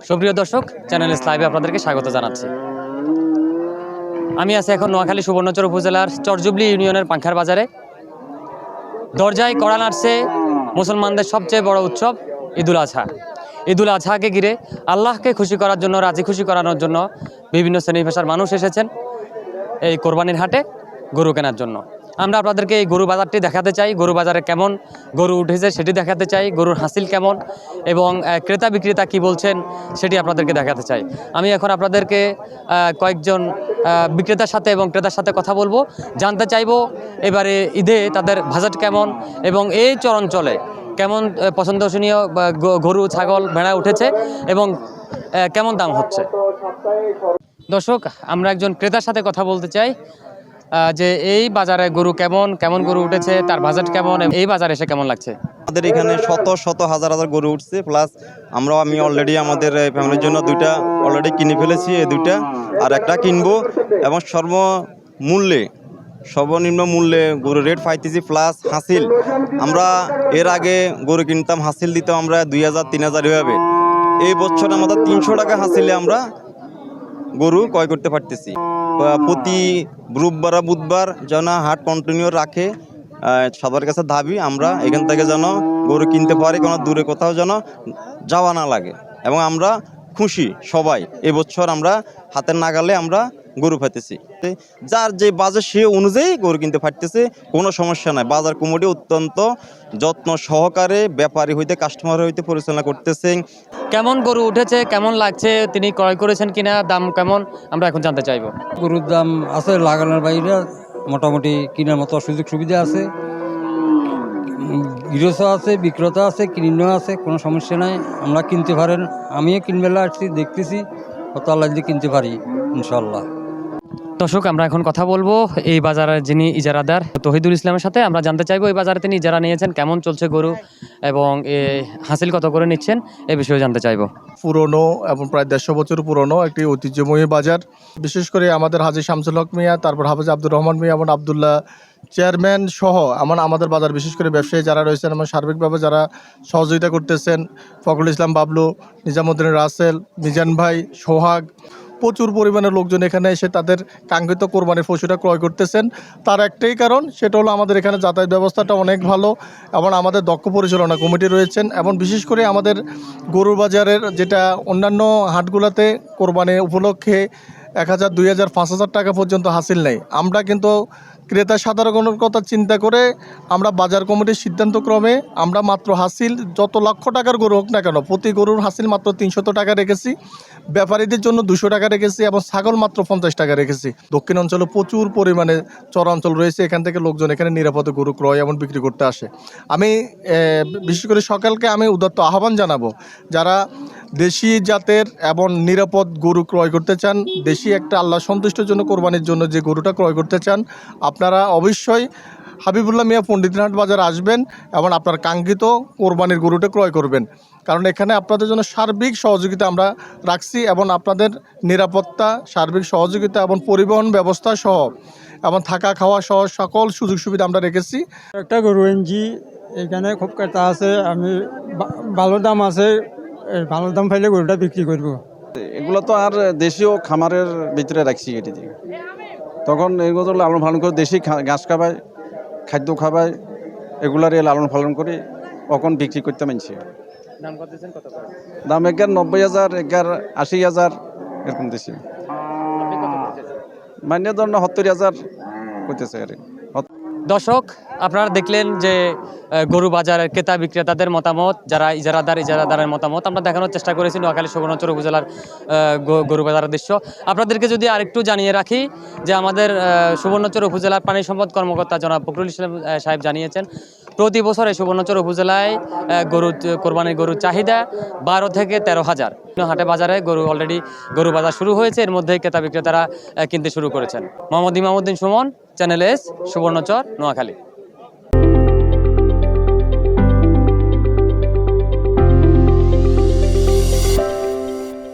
সুপ্রিয় দর্শক, চ্যানেল লাইভে আপনাদেরকে স্বাগত জানাচ্ছি। আমি আছি এখন নোয়াখালী সুবর্ণচর উপজেলার চরজুবলি ইউনিয়নের পাংখার বাজারে। দরজায় কড়া নাড়ছে মুসলমানদের সবচেয়ে বড় উৎসব ঈদুল আজহা। ঈদুল আজহাকে ঘিরে আল্লাহকে খুশি করার জন্য, রাজি খুশি করানোর জন্য বিভিন্ন শ্রেণী পেশার মানুষ এসেছেন এই কোরবানির হাটে গরু কেনার জন্য। আমরা আপনাদেরকে এই গরু বাজারটি দেখাতে চাই, গরু বাজারে কেমন গরু উঠেছে সেটি দেখাতে চাই, গরুর হাসিল কেমন এবং ক্রেতা বিক্রেতা কি বলছেন সেটি আপনাদেরকে দেখাতে চাই। আমি এখন আপনাদেরকে কয়েকজন বিক্রেতার সাথে এবং ক্রেতার সাথে কথা বলবো, জানতে চাইবো এবারে ঈদে তাদের বাজেট কেমন এবং এই চরাঞ্চলে কেমন পছন্দনীয় গরু, ছাগল, ভেড়া উঠেছে এবং কেমন দাম হচ্ছে। দর্শক, আমরা একজন ক্রেতার সাথে কথা বলতে চাই যে এই বাজারে গরু কেমন গরু উঠেছে, তার বাজেট কেমন, এই বাজারে এসে কেমন লাগছে। আমাদের এখানে শত হাজার গরু উঠছে, প্লাস আমি অলরেডি আমাদের ফ্যামিলির জন্য দুইটা অলরেডি কিনে ফেলেছি, এই দুইটা আর একটা কিনবো এবং সর্বনিম্ন মূল্যে গরু রেট পাইতেছি। প্লাস হাসিল, আমরা এর আগে গরু কিনতাম, হাসিল দিতাম আমরা 2000-3000 এভাবে। এই বছর আমাদের 300 টাকা হাসিলে আমরা গরু ক্রয় করতে পারতেছি। প্রতি বুধবার যেন হাট কন্টিনিউ রাখে, সবার কাছে দাবি আমরা এখান থেকে যেন গরু কিনতে পারি, কোনো দূরে কোথাও যেন যাওয়া না লাগে এবং আমরা খুশি সবাই। এবছর আমরা হাতের নাগালে আমরা গরু পাইতেছি, যার যে বাজার সে অনুযায়ী গরু কিনতে পারতেছে, কোনো সমস্যা নাই। বাজার কমিটি অত্যন্ত যত্ন সহকারে ব্যাপারী হইতে কাস্টমার হইতে পরিচালনা করতেছে। কেমন গরু উঠেছে, কেমন লাগছে, তিনি ক্রয় করেছেন কিনা, দাম কেমন, আমরা এখন জানতে চাইবো। গরুর দাম আছে লাগানোর বাইরে, মোটামুটি কেনার মতো সুযোগ সুবিধা আছে, গৃহস্থ আছে, বিক্রেতা আছে, কিনে আছে, কোনো সমস্যা নাই। আমরা কিনতে পারেন, আমিও কিনবেলা আসছি, দেখতেছি কত আল্লাহ দিয়ে কিনতে পারি ইনশাল্লাহ। দর্শক, আমরা এখন কথা বলবো এই বাজারের যিনি ইজারাদার তহিদুল ইসলামের সাথে। আমরা জানতে চাইবো এই বাজারে তিনি ইজারা নিয়েছেন, কেমন চলছে গরু এবং হাসিল কত করে নিচ্ছেন, এই বিষয়ে জানতে চাইবো। পুরনো এবং প্রায় 150 বছর পুরনো একটি ঐতিহ্যময়ী বাজার। বিশেষ করে আমাদের হাজী শামসুল হক মিয়া, তারপর হাফেজ আব্দুর রহমান মিয়া এবং আবদুল্লাহ চেয়ারম্যান সহ আমাদের বাজার বিশেষ করে ব্যবসায়ী যারা রয়েছেন এবং সার্বিকভাবে যারা সহযোগিতা করতেছেন, ফখরুল ইসলাম বাবলু, নিজামুদ্দিন রাসেল, মিজান ভাই, সোহাগ, প্রচুর পরিমাণে লোকজন এখানে এসে তাদের কাঙ্ক্ষিত কোরবানির পশুটা ক্রয় করতেছেন। তার একটাই কারণ, সেটা হলো আমাদের এখানে যাতায়াত ব্যবস্থাটা অনেক ভালো এবং আমাদের দক্ষ পরিচালনা কমিটি রয়েছেন। এবং বিশেষ করে আমাদের গরুর বাজারের যেটা অন্যান্য হাটগুলোতে কোরবানির উপলক্ষে 1000, 2000, 5000 টাকা পর্যন্ত হাসিল নেই। আমরা কিন্তু ক্রেতা সাধারণের কথা চিন্তা করে আমরা বাজার কমিটির সিদ্ধান্তক্রমে আমরা মাত্র হাসিল যত লক্ষ টাকার গরু হোক না কেন, প্রতি গরুর হাসিল মাত্র 300 টাকা রেখেছি, ব্যাপারীদের জন্য 200 টাকা রেখেছি এবং ছাগল মাত্র 50 টাকা রেখেছি। দক্ষিণ অঞ্চলে প্রচুর পরিমাণে চরাঞ্চল রয়েছে, এখান থেকে লোকজন এখানে নিরাপদে গরু ক্রয় এবং বিক্রি করতে আসে। আমি বিশেষ করে সকালকে আমি উদাত্ত আহ্বান জানাবো, যারা দেশি জাতের এবং নিরাপদ গরু ক্রয় করতে চান, দেশি একটা আল্লাহ সন্তুষ্টের জন্য কোরবানির জন্য যে গরুটা ক্রয় করতে চান, আপনারা অবশ্যই হাবিবুল্লাহ মিয়া পণ্ডিতহাট বাজার আসবেন এবং আপনার কাঙ্ক্ষিত কোরবানির গরুটা ক্রয় করবেন। কারণ এখানে আপনাদের জন্য সার্বিক সহযোগিতা আমরা রাখছি এবং আপনাদের নিরাপত্তা, সার্বিক সহযোগিতা এবং পরিবহন ব্যবস্থা সহ এবং থাকা খাওয়া সহ সকল সুযোগ সুবিধা আমরা রেখেছি। একটা গরু এনজি, এখানে খুব ক্রেতা আছে, আমি ভালো দাম আছে, ভালো দাম পাইলে গরুটা বিক্রি করব। এগুলো তো আর দেশীয় খামারের ভিতরে রাখছি, এটি দিয়ে তখন এগুলো লালন পালন করে দেশি ঘাস খাবায়, খাদ্য খাবায়, এগুলার লালন পালন করে কখন বিক্রি করতে মানছি। দাম 90,000, 80,000 এরকম দিছি, মানে ধরুন 70,000 করতেছে আর। দর্শক, আপনারা দেখলেন যে গরু বাজারের ক্রেতা বিক্রেতাদের মতামত, যারা ইজারাদারের মতামত আমরা দেখানোর চেষ্টা করেছি নোয়াখালী সুবর্ণচর উপজেলার গরু বাজারের দৃশ্য। আপনাদেরকে যদি আরেকটু জানিয়ে রাখি যে আমাদের সুবর্ণচর উপজেলার পানি সম্পদ কর্মকর্তা জনাব ফখরুল ইসলাম সাহেব জানিয়েছেন, প্রতি বছর এই সুবর্ণচর উপজেলায় কোরবানির গরুর চাহিদা 12 থেকে 13,000। হাটে বাজারে অলরেডি গরু বাজার শুরু হয়েছে, এর মধ্যে ক্রেতা বিক্রেতারা কিনতে শুরু করেছেন। Mohammad Imamuddin Suman, channel S, Subarnachar, Noakhali.